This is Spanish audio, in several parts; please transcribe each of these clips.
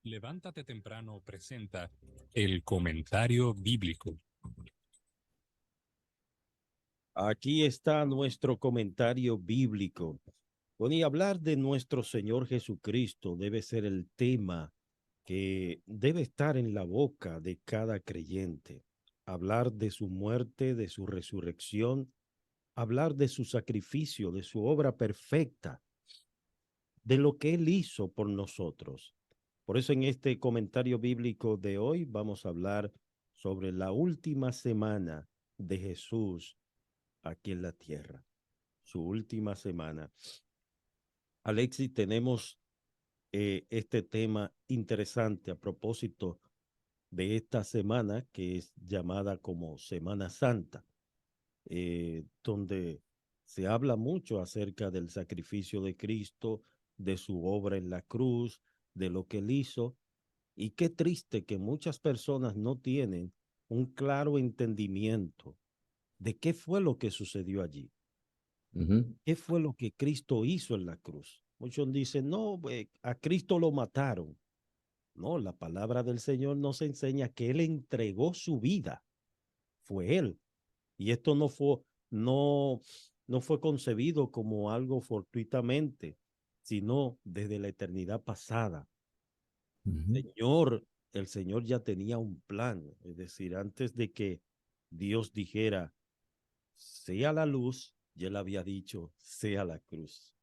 Levántate temprano presenta el comentario bíblico. Aquí está nuestro comentario bíblico. Bueno, y hablar de nuestro Señor Jesucristo debe ser el tema que debe estar en la boca de cada creyente. Hablar de su muerte, de su resurrección, hablar de su sacrificio, de su obra perfecta, de lo que Él hizo por nosotros. Por eso en este comentario bíblico de hoy vamos a hablar sobre la última semana de Jesús aquí en la tierra, su última semana. Alexis, tenemos este tema interesante a propósito de esta semana que es llamada como Semana Santa, donde se habla mucho acerca del sacrificio de Cristo, de su obra en la cruz, de lo que él hizo. Y qué triste que muchas personas no tienen un claro entendimiento de qué fue lo que sucedió allí. Ujú. ¿Qué fue lo que Cristo hizo en la cruz? Muchos dicen, no, a Cristo lo mataron. No, la palabra del Señor nos enseña que Él entregó su vida. Fue Él. Y esto no, no fue concebido como algo fortuitamente, sino desde la eternidad pasada. Ujú. Señor, el Señor ya tenía un plan. Es decir, antes de que Dios dijera, sea la luz, ya Él había dicho, sea la cruz.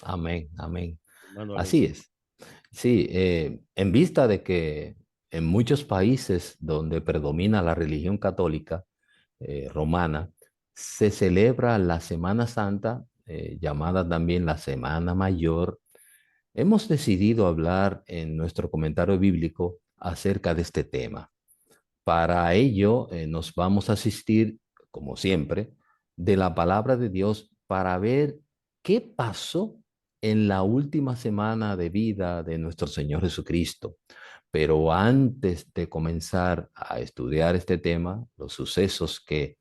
Amén, amén. Hermano Así Alexis. es. Sí, en vista de que en muchos países donde predomina la religión católica romana, se celebra la Semana Santa, llamada también la Semana Mayor, hemos decidido hablar en nuestro comentario bíblico acerca de este tema. Para ello, nos vamos a asistir, como siempre, de la palabra de Dios para ver qué pasó en la última semana de vida de nuestro Señor Jesucristo. Pero antes de comenzar a estudiar este tema, los sucesos que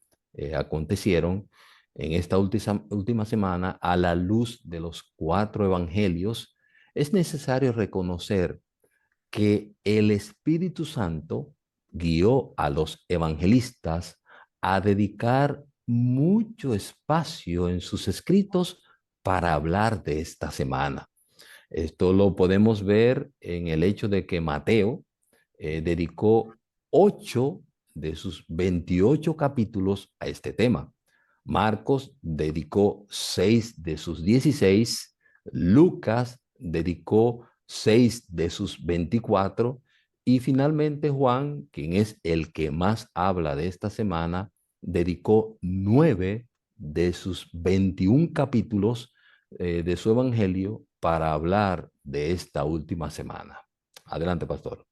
acontecieron en esta última semana a la luz de los 4 evangelios, es necesario reconocer que el Espíritu Santo guió a los evangelistas a dedicar mucho espacio en sus escritos para hablar de esta semana. Esto lo podemos ver en el hecho de que Mateo dedicó 8 de sus 28 capítulos a este tema. Marcos dedicó 6 de sus 16, Lucas dedicó 6 de sus 24 y finalmente Juan, quien es el que más habla de esta semana, dedicó 9 de sus 21 capítulos de su evangelio para hablar de esta última semana. Adelante, pastor.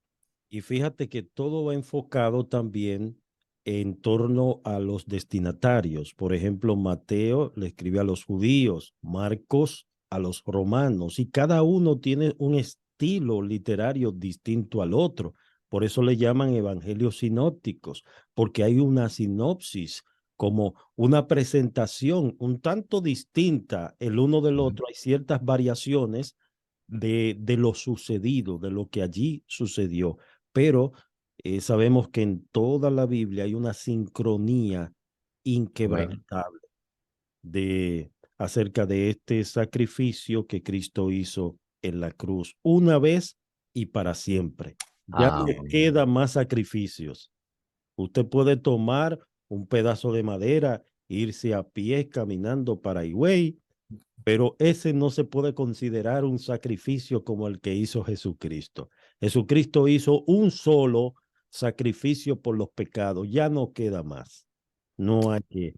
Y fíjate que todo va enfocado también en torno a los destinatarios. Por ejemplo, Mateo le escribe a los judíos, Marcos a los romanos, y cada uno tiene un estilo literario distinto al otro. Por eso le llaman evangelios sinópticos, porque hay una sinopsis, como una presentación un tanto distinta el uno del otro. Hay ciertas variaciones de lo sucedido, de lo que allí sucedió, pero sabemos que en toda la Biblia hay una sincronía Amén. inquebrantable de, acerca de este sacrificio que Cristo hizo en la cruz, una vez y para siempre. Ya no Amén. quedan más sacrificios. Usted puede tomar un pedazo de madera, irse a pie caminando para Higüey, pero ese no se puede considerar un sacrificio como el que hizo Jesucristo. Jesucristo hizo un solo sacrificio por los pecados, ya no queda más. No hay que,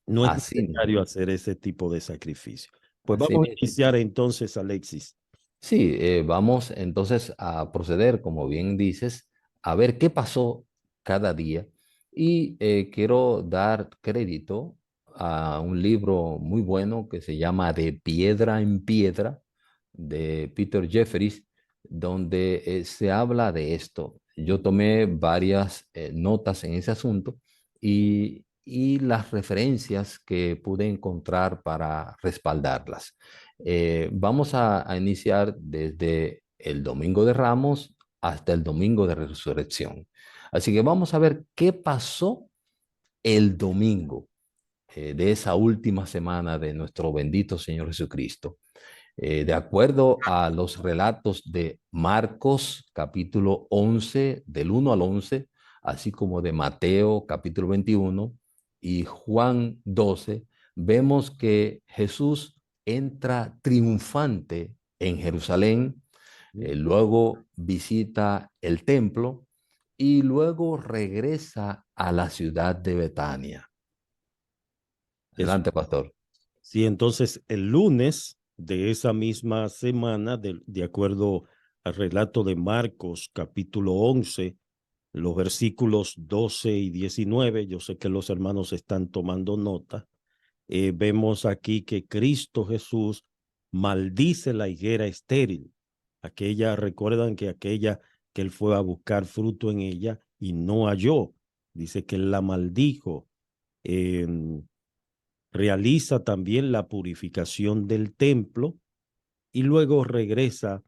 no es Así necesario mismo. hacer ese tipo de sacrificio. Pues Así vamos a mismo. iniciar entonces, Alexis. Sí, vamos entonces a proceder, como bien dices, a ver qué pasó cada día. Y quiero dar crédito a un libro muy bueno que se llama De piedra en piedra, de Peter Jeffries, donde se habla de esto. Yo tomé varias notas en ese asunto y las referencias que pude encontrar para respaldarlas. Vamos a iniciar desde el Domingo de Ramos hasta el Domingo de Resurrección. Así que vamos a ver qué pasó el domingo de esa última semana de nuestro bendito Señor Jesucristo. De acuerdo a los relatos de Marcos capítulo 11, del 1 al 11, así como de Mateo capítulo 21 y Juan 12, vemos que Jesús entra triunfante en Jerusalén, luego visita el templo y luego regresa a la ciudad de Betania. Eso. Adelante, pastor. Sí, entonces el lunes de esa misma semana, de acuerdo al relato de Marcos, capítulo 11, los versículos 12 y 19, yo sé que los hermanos están tomando nota, vemos aquí que Cristo Jesús maldice la higuera estéril. Recuerdan que aquella que él fue a buscar fruto en ella y no halló. Dice que él la maldijo. Realiza también la purificación del templo y luego regresa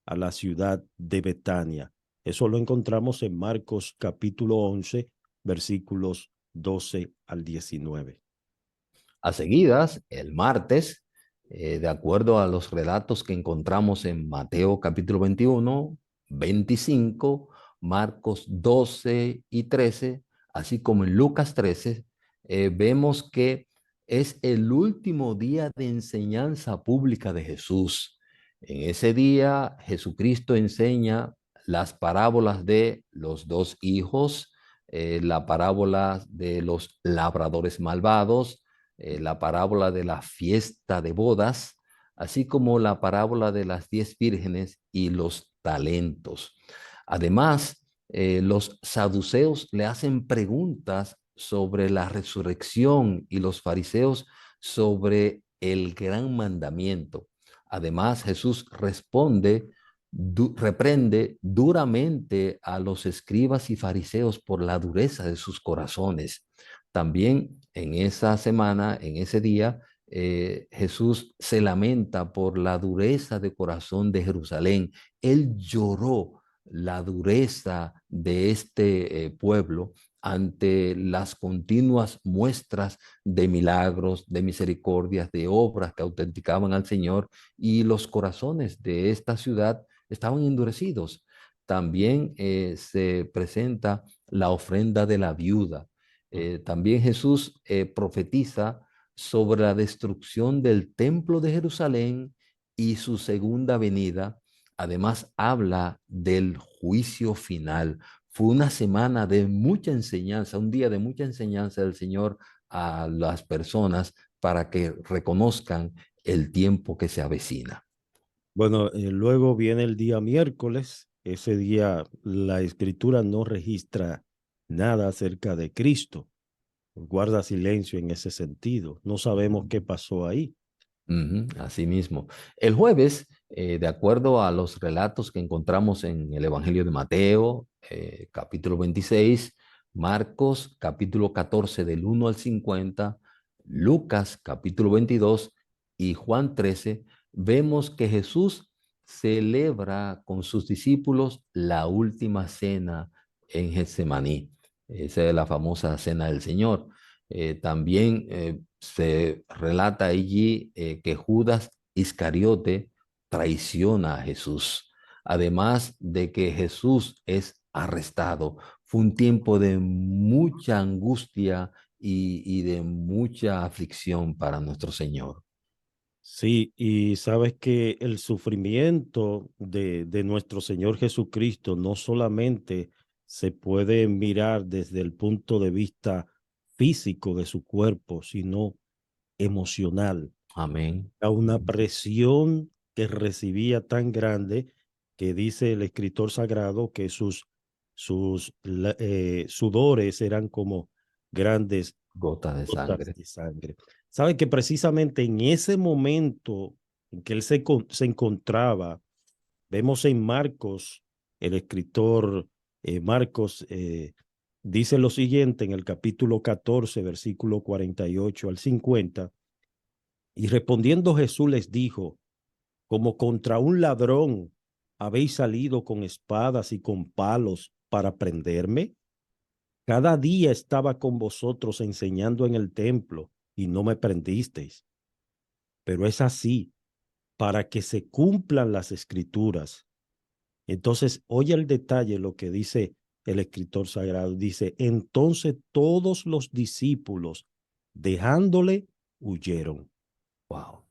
a la ciudad de Betania. Eso lo encontramos en Marcos capítulo 11, versículos 12 al 19. A seguidas, el martes, de acuerdo a los relatos que encontramos en Mateo capítulo 21, 25, Marcos 12 y 13, así como en Lucas 13, vemos que es el último día de enseñanza pública de Jesús. En ese día, Jesucristo enseña las parábolas de los dos hijos, la parábola de los labradores malvados, la parábola de la fiesta de bodas, así como la parábola de las 10 vírgenes y los talentos. Además, los saduceos le hacen preguntas sobre la resurrección y los fariseos sobre el gran mandamiento. Además, Jesús reprende duramente a los escribas y fariseos por la dureza de sus corazones. También en esa semana, en ese día, Jesús se lamenta por la dureza de corazón de Jerusalén. Él lloró la dureza de este pueblo ante las continuas muestras de milagros, de misericordias, de obras que autenticaban al Señor, y los corazones de esta ciudad estaban endurecidos. También se presenta la ofrenda de la viuda. También Jesús profetiza sobre la destrucción del templo de Jerusalén y su segunda venida. Además, habla del juicio final. Fue una semana de mucha enseñanza, un día de mucha enseñanza del Señor a las personas para que reconozcan el tiempo que se avecina. Bueno, luego viene el día miércoles. Ese día la escritura no registra nada acerca de Cristo. Guarda silencio en ese sentido. No sabemos qué pasó ahí. Así mismo. El jueves, de acuerdo a los relatos que encontramos en el Evangelio de Mateo, capítulo 26, Marcos, capítulo 14, del 1 al 50, Lucas, capítulo 22 y Juan 13, vemos que Jesús celebra con sus discípulos la última cena en Getsemaní. Esa es la famosa cena del Señor. También se relata allí que Judas Iscariote traiciona a Jesús. Además de que Jesús es arrestado. Fue un tiempo de mucha angustia y de mucha aflicción para nuestro Señor. Sí, y sabes que el sufrimiento de nuestro Señor Jesucristo no solamente se puede mirar desde el punto de vista físico de su cuerpo, sino emocional. Amén. A una presión que recibía tan grande que dice el escritor sagrado que sus sudores eran como grandes Gota de gotas sangre. de sangre. Sabe que precisamente en ese momento en que él se encontraba, vemos en Marcos, el escritor Marcos dice lo siguiente en el capítulo 14, versículo 48 al 50, y respondiendo Jesús les dijo, como contra un ladrón ¿Habéis salido con espadas y con palos para prenderme? Cada día estaba con vosotros enseñando en el templo y no me prendisteis. Pero es así, para que se cumplan las escrituras. Entonces, oye el detalle, lo que dice el escritor sagrado. Dice, entonces todos los discípulos, dejándole, huyeron. Wow.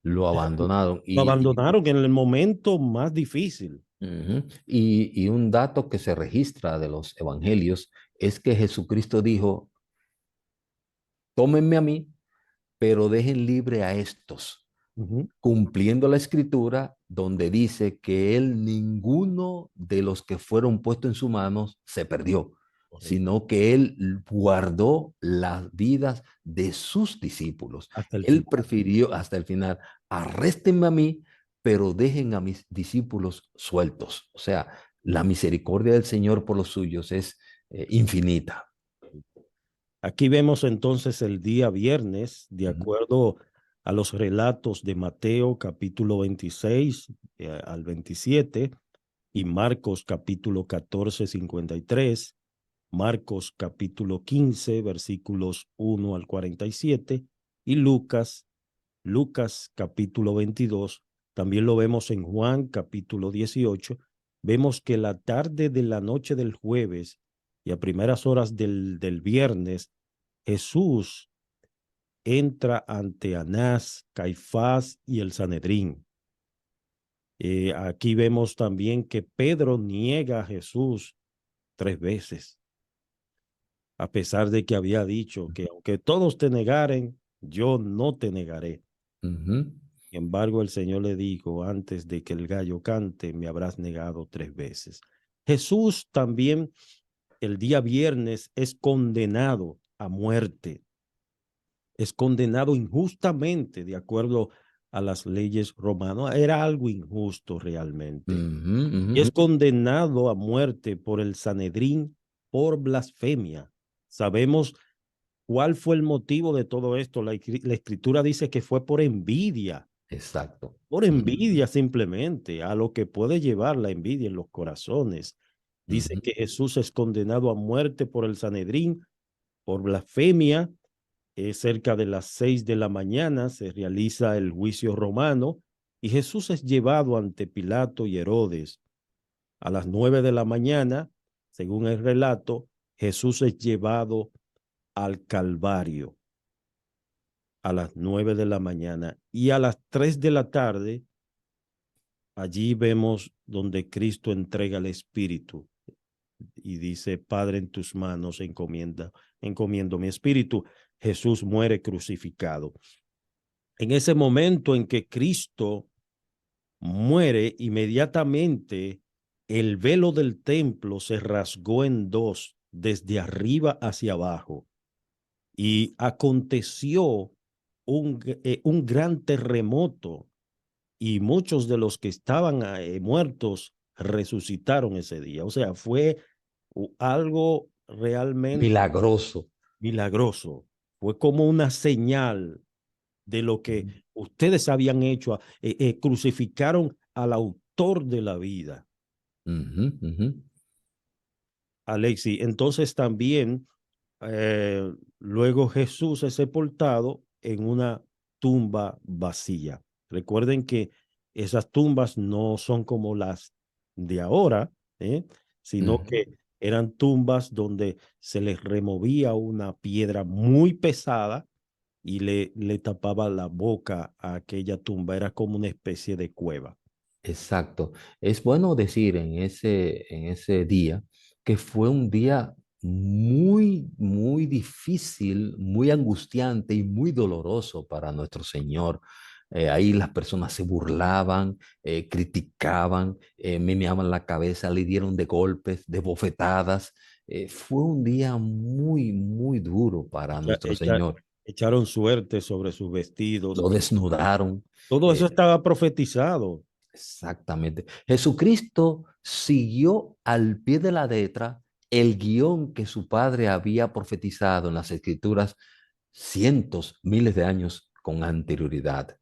Lo abandonaron. Lo abandonaron en el momento más difícil. Y un dato que se registra de los evangelios es que Jesucristo dijo, tómenme a mí, pero dejen libre a estos, cumpliendo la escritura donde dice que él, ninguno de los que fueron puestos en sus manos se perdió, sino que él guardó las vidas de sus discípulos. Hasta el Él final. prefirió hasta el final, arréstenme a mí, pero dejen a mis discípulos sueltos. O sea, la misericordia del Señor por los suyos es infinita. Aquí vemos entonces el día viernes, de acuerdo a los relatos de Mateo capítulo 26 al 27 y Marcos capítulo 14, 53, Marcos capítulo 15 versículos 1 al 47 y Lucas capítulo 22. También lo vemos en Juan capítulo 18. Vemos que la tarde de la noche del jueves y a primeras horas del viernes, Jesús entra ante Anás, Caifás y el Sanedrín. Aquí vemos también que Pedro niega a Jesús 3 veces, a pesar de que había dicho que aunque todos te negaren, yo no te negaré. Sin embargo, el Señor le dijo, antes de que el gallo cante, me habrás negado 3 veces. Jesús también el día viernes es condenado a muerte. Es condenado injustamente, de acuerdo a las leyes romanas. Era algo injusto realmente. Y es condenado a muerte por el Sanedrín por blasfemia. Sabemos cuál fue el motivo de todo esto. La escritura dice que fue por envidia. Exacto. Por envidia simplemente, a lo que puede llevar la envidia en los corazones. Dice que Jesús es condenado a muerte por el Sanedrín por blasfemia. Cerca de las 6 de la mañana se realiza el juicio romano y Jesús es llevado ante Pilato y Herodes. A las 9 de la mañana, según el relato, Jesús es llevado al Calvario a las 9 de la mañana y a las 3 de la tarde, allí vemos donde Cristo entrega el Espíritu y dice, Padre, en tus manos encomiendo mi espíritu. Jesús muere crucificado. En ese momento en que Cristo muere, inmediatamente el velo del templo se rasgó en dos, desde arriba hacia abajo, y aconteció un gran terremoto, y muchos de los que estaban muertos resucitaron ese día. O sea, fue algo realmente milagroso. milagroso. Fue como una señal de lo que ustedes habían hecho. Crucificaron al autor de la vida. Alexi, entonces también luego Jesús es sepultado en una tumba vacía. Recuerden que esas tumbas no son como las de ahora, sino que eran tumbas donde se les removía una piedra muy pesada y le tapaba la boca a aquella tumba. Era como una especie de cueva. Exacto. Es bueno decir en ese día que fue un día muy, muy difícil, muy angustiante y muy doloroso para nuestro Señor. Ahí las personas se burlaban, criticaban, meneaban la cabeza, le dieron de golpes, de bofetadas. Fue un día muy, muy duro para nuestro Señor. Echaron suerte sobre sus vestidos. Lo desnudaron. Todo eso estaba profetizado. Exactamente. Jesucristo siguió al pie de la letra el guión que su padre había profetizado en las escrituras cientos, miles de años con anterioridad.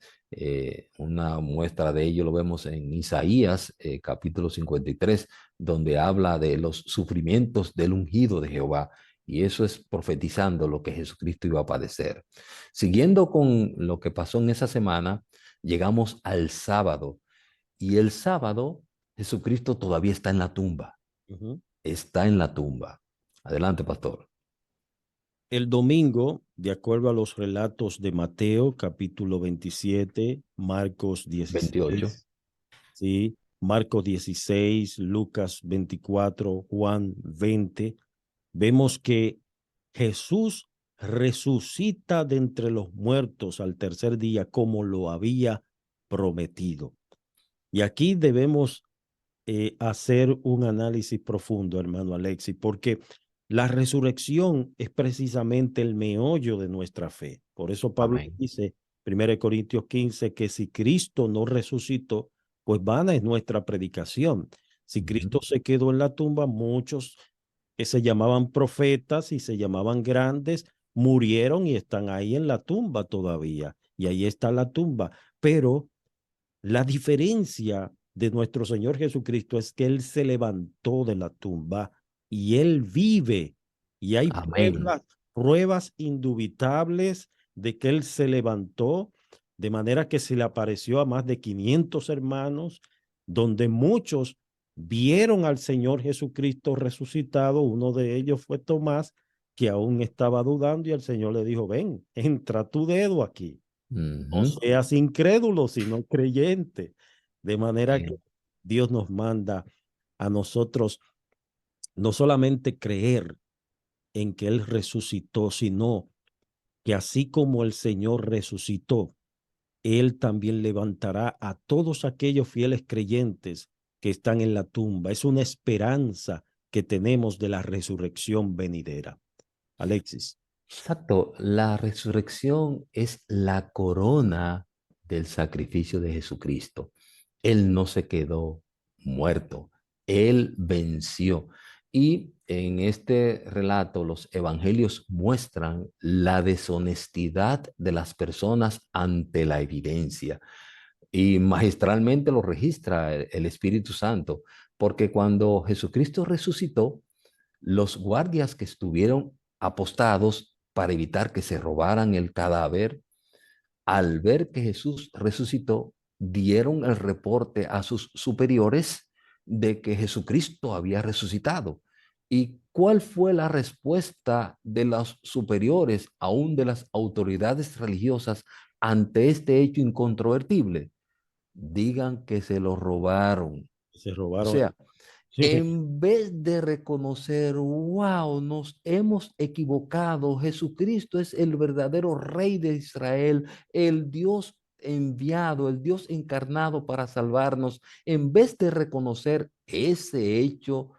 Una muestra de ello lo vemos en Isaías, capítulo 53, donde habla de los sufrimientos del ungido de Jehová. Y eso es profetizando lo que Jesucristo iba a padecer. Siguiendo con lo que pasó en esa semana, llegamos al sábado. Y el sábado, Jesucristo todavía está en la tumba. Está en la tumba. Adelante, pastor. El domingo, de acuerdo a los relatos de Mateo, capítulo 27, Marcos 28. 16, ¿sí? Marcos 16, Lucas 24, Juan 20, vemos que Jesús resucita de entre los muertos al tercer día como lo había prometido. Y aquí debemos hacer un análisis profundo, hermano Alexis, porque la resurrección es precisamente el meollo de nuestra fe. Por eso Pablo Amén. dice, 1 Corintios 15, que si Cristo no resucitó, pues vana es nuestra predicación. Si Cristo se quedó en la tumba, muchos que se llamaban profetas y se llamaban grandes murieron y están ahí en la tumba todavía. Y ahí está la tumba. Pero la diferencia de nuestro Señor Jesucristo es que Él se levantó de la tumba y Él vive. Y hay Amén. pruebas indubitables de que Él se levantó, de manera que se le apareció a más de 500 hermanos, donde muchos vieron al Señor Jesucristo resucitado. Uno de ellos fue Tomás, que aún estaba dudando, y el Señor le dijo, ven, entra tu dedo aquí. No seas incrédulo, sino creyente. De manera que Dios nos manda a nosotros no solamente creer en que Él resucitó, sino que así como el Señor resucitó, Él también levantará a todos aquellos fieles creyentes que están en la tumba. Es una esperanza que tenemos de la resurrección venidera. Alexis. Exacto, la resurrección es la corona del sacrificio de Jesucristo. Él no se quedó muerto, Él venció. Y en este relato los evangelios muestran la deshonestidad de las personas ante la evidencia. Y magistralmente lo registra el Espíritu Santo, porque cuando Jesucristo resucitó, los guardias que estuvieron apostados para evitar que se robaran el cadáver, al ver que Jesús resucitó, dieron el reporte a sus superiores de que Jesucristo había resucitado. ¿Y cuál fue la respuesta de los superiores, aún de las autoridades religiosas, ante este hecho incontrovertible? Digan que se lo robaron. Se O robaron. sea, en vez de reconocer, wow, nos hemos equivocado, Jesucristo es el verdadero Rey de Israel, el Dios enviado, el Dios encarnado para salvarnos, en vez de reconocer ese hecho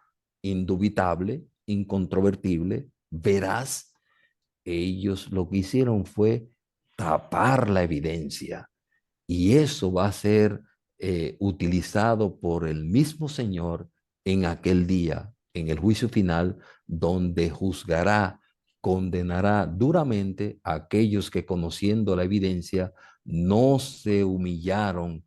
indubitable, incontrovertible, veraz, ellos lo que hicieron fue tapar la evidencia. Y eso va a ser utilizado por el mismo Señor en aquel día, en el juicio final, donde juzgará, condenará duramente a aquellos que, conociendo la evidencia, no se humillaron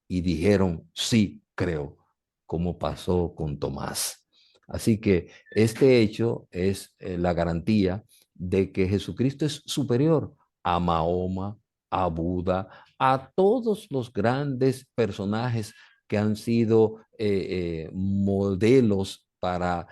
y dijeron, sí, creo, como pasó con Tomás. Así que este hecho es la garantía de que Jesucristo es superior a Mahoma, a Buda, a todos los grandes personajes que han sido modelos para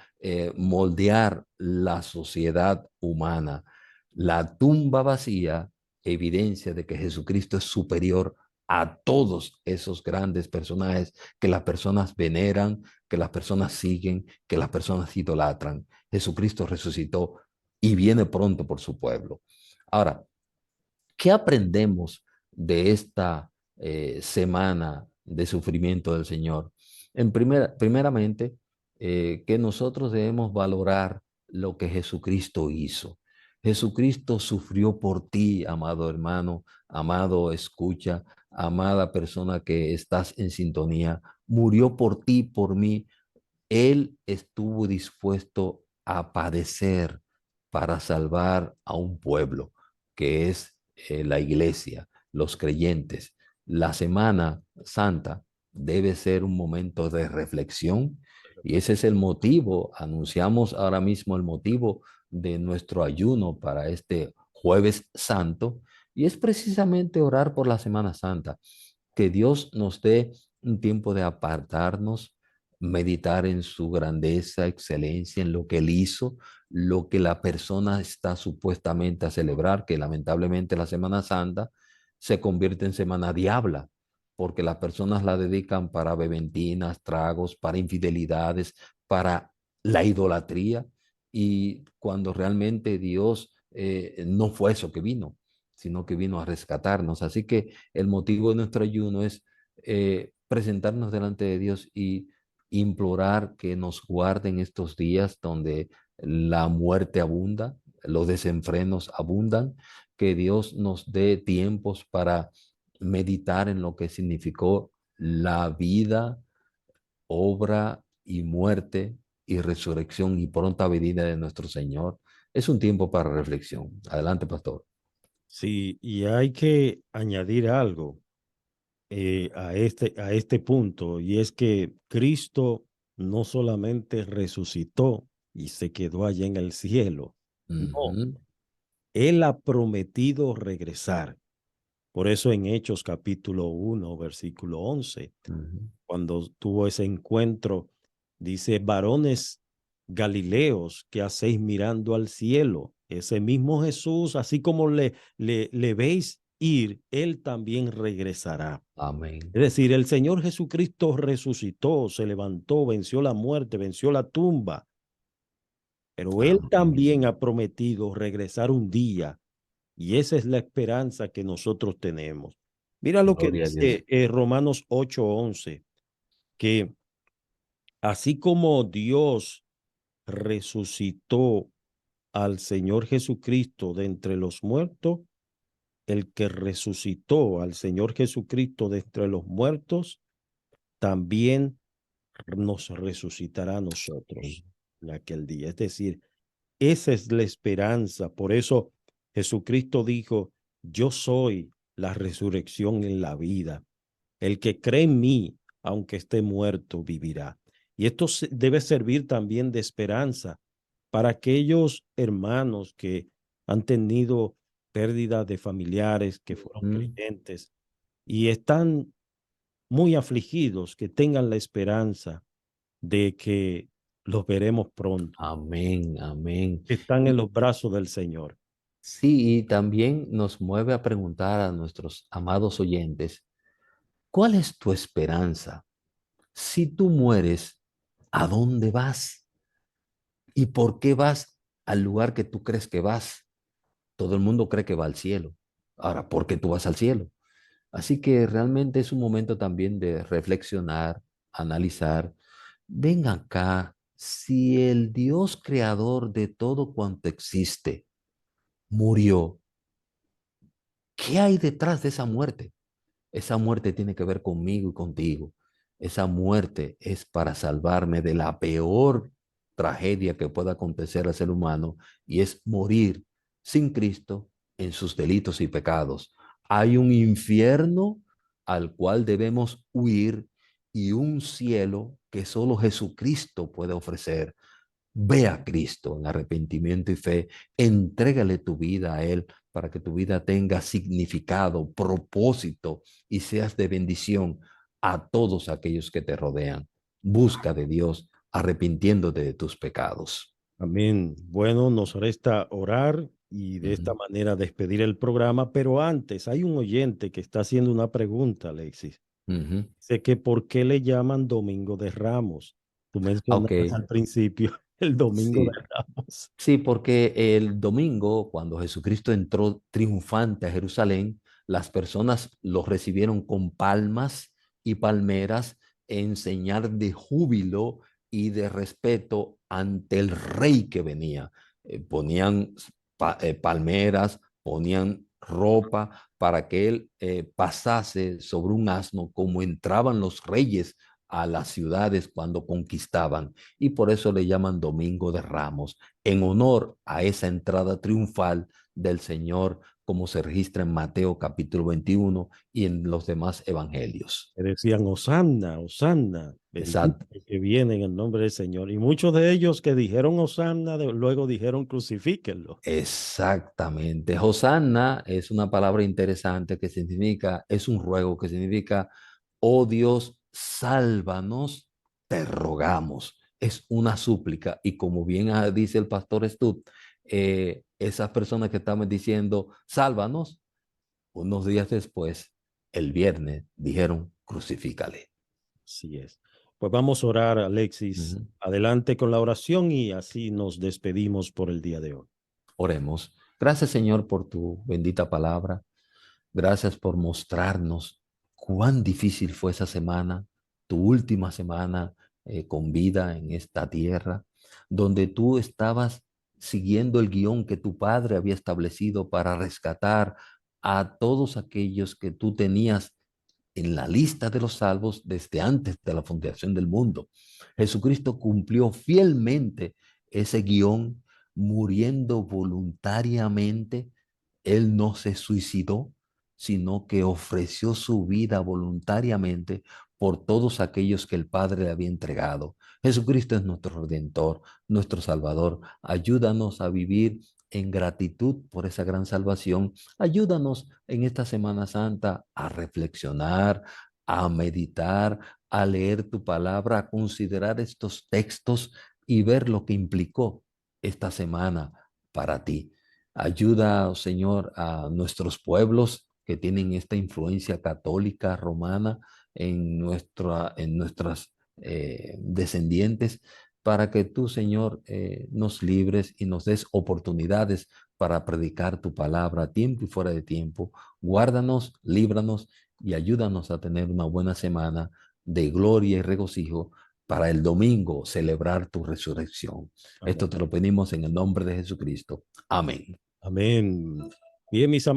moldear la sociedad humana. La tumba vacía evidencia de que Jesucristo es superior a todos esos grandes personajes que las personas veneran, que las personas siguen, que las personas idolatran. Jesucristo resucitó y viene pronto por su pueblo. Ahora, ¿qué aprendemos de esta semana de sufrimiento del Señor? Primeramente, que nosotros debemos valorar lo que Jesucristo hizo. Jesucristo sufrió por ti, amado hermano, amado escucha, amada persona que estás en sintonía. Murió por ti, por mí. Él estuvo dispuesto a padecer para salvar a un pueblo que es la iglesia, los creyentes. la Semana Santa debe ser un momento de reflexión y ese es el motivo, anunciamos ahora mismo el motivo de nuestro ayuno para este Jueves Santo y es precisamente orar por la Semana Santa, que Dios nos dé un tiempo de apartarnos, meditar en su grandeza, excelencia, en lo que Él hizo, lo que la persona está supuestamente a celebrar, que lamentablemente la Semana Santa se convierte en Semana Diabla, porque las personas la dedican para beventinas, tragos, para infidelidades, para la idolatría, y cuando realmente Dios no fue eso que vino, sino que vino a rescatarnos. Así que el motivo de nuestro ayuno es presentarnos delante de Dios y implorar que nos guarden estos días donde la muerte abunda, los desenfrenos abundan, que Dios nos dé tiempos para meditar en lo que significó la vida, obra y muerte y resurrección y pronta venida de nuestro Señor. Es un tiempo para reflexión. Adelante, pastor. Sí, y hay que añadir algo a este punto, y es que Cristo no solamente resucitó y se quedó allá en el cielo, no, Ujú, Él ha prometido regresar. Por eso en Hechos capítulo 1 versículo 11 ujú. cuando tuvo ese encuentro, dice, varones Galileos, ¿qué hacéis mirando al cielo? Ese mismo Jesús, así como le veis ir, él también regresará. Amén. Es decir, el Señor Jesucristo resucitó, se levantó, venció la muerte, venció la tumba, pero Él Amén. también ha prometido regresar un día y esa es la esperanza que nosotros tenemos. Mira lo que Gloria a Dios. dice Romanos 8:11, que así como Dios resucitó al Señor Jesucristo de entre los muertos, el que resucitó al Señor Jesucristo de entre los muertos, también nos resucitará a nosotros en aquel día. Es decir, esa es la esperanza. Por eso Jesucristo dijo, yo soy la resurrección en la vida. El que cree en mí, aunque esté muerto, vivirá. Y esto debe servir también de esperanza para aquellos hermanos que han tenido pérdida de familiares que fueron Ujú. creyentes y están muy afligidos, que tengan la esperanza de que los veremos pronto, Amén, amén. que están en Y los brazos del Señor. sí, y también nos mueve a preguntar a nuestros amados oyentes, ¿cuál es tu esperanza? Si tú mueres, ¿a dónde vas? ¿Y por qué vas al lugar que tú crees que vas? Todo el mundo cree que va al cielo. Ahora, ¿por qué tú vas al cielo? Así que realmente es un momento también de reflexionar, analizar. Ven acá, si el Dios creador de todo cuanto existe murió, ¿qué hay detrás de esa muerte? Esa muerte tiene que ver conmigo y contigo. Esa muerte es para salvarme de la peor tragedia que pueda acontecer al ser humano y es morir sin Cristo en sus delitos y pecados. Hay un infierno al cual debemos huir y un cielo que solo Jesucristo puede ofrecer. Ve a Cristo en arrepentimiento y fe, entrégale tu vida a Él para que tu vida tenga significado, propósito y seas de bendición a todos aquellos que te rodean. Busca de Dios arrepintiéndote de tus pecados. Amén. Bueno, nos resta orar y de esta Ujú, manera despedir el programa, pero antes hay un oyente que está haciendo una pregunta, Alexis. ujú. Sé que por qué le llaman Domingo de Ramos. Tú Ok, mencionabas al principio el Domingo de sí. Ramos. Sí, porque el domingo, cuando Jesucristo entró triunfante a Jerusalén, las personas lo recibieron con palmas y palmeras en señal de júbilo y de respeto ante el rey que venía. Ponían palmeras, ponían ropa para que él pasase sobre un asno como entraban los reyes a las ciudades cuando conquistaban. Y por eso le llaman Domingo de Ramos en honor a esa entrada triunfal del Señor, como se registra en Mateo capítulo 21 y en los demás evangelios. Que decían, Hosanna, Hosanna, bendito Exacto. el que viene en el nombre del Señor. Y muchos de ellos que dijeron Hosanna, luego dijeron crucifíquenlo. Exactamente. Hosanna es una palabra interesante que significa, es un ruego que significa, oh Dios, sálvanos, te rogamos. Es una súplica. Y como bien dice el pastor Stutt, esas personas que estaban diciendo, sálvanos, unos días después, el viernes, dijeron, crucifícale. Así es. Pues vamos a orar, Alexis. Ujú. Adelante con la oración y así nos despedimos por el día de hoy. Oremos. Gracias, Señor, por tu bendita palabra. Gracias por mostrarnos cuán difícil fue esa semana, tu última semana con vida en esta tierra, donde tú estabas siguiendo el guión que tu padre había establecido para rescatar a todos aquellos que tú tenías en la lista de los salvos desde antes de la fundación del mundo. Jesucristo cumplió fielmente ese guión, muriendo voluntariamente. Él no se suicidó, sino que ofreció su vida voluntariamente por todos aquellos que el Padre le había entregado. Jesucristo es nuestro Redentor, nuestro Salvador. Ayúdanos a vivir en gratitud por esa gran salvación. Ayúdanos en esta Semana Santa a reflexionar, a meditar, a leer tu palabra, a considerar estos textos y ver lo que implicó esta semana para ti. Ayuda, oh Señor, a nuestros pueblos que tienen esta influencia católica romana en nuestras descendientes, para que tú, Señor, nos libres y nos des oportunidades para predicar tu palabra a tiempo y fuera de tiempo. Guárdanos, líbranos y ayúdanos a tener una buena semana de gloria y regocijo para el domingo celebrar tu resurrección. Amén. Esto te lo pedimos en el nombre de Jesucristo. Amén. Amén. Bien, mis amados.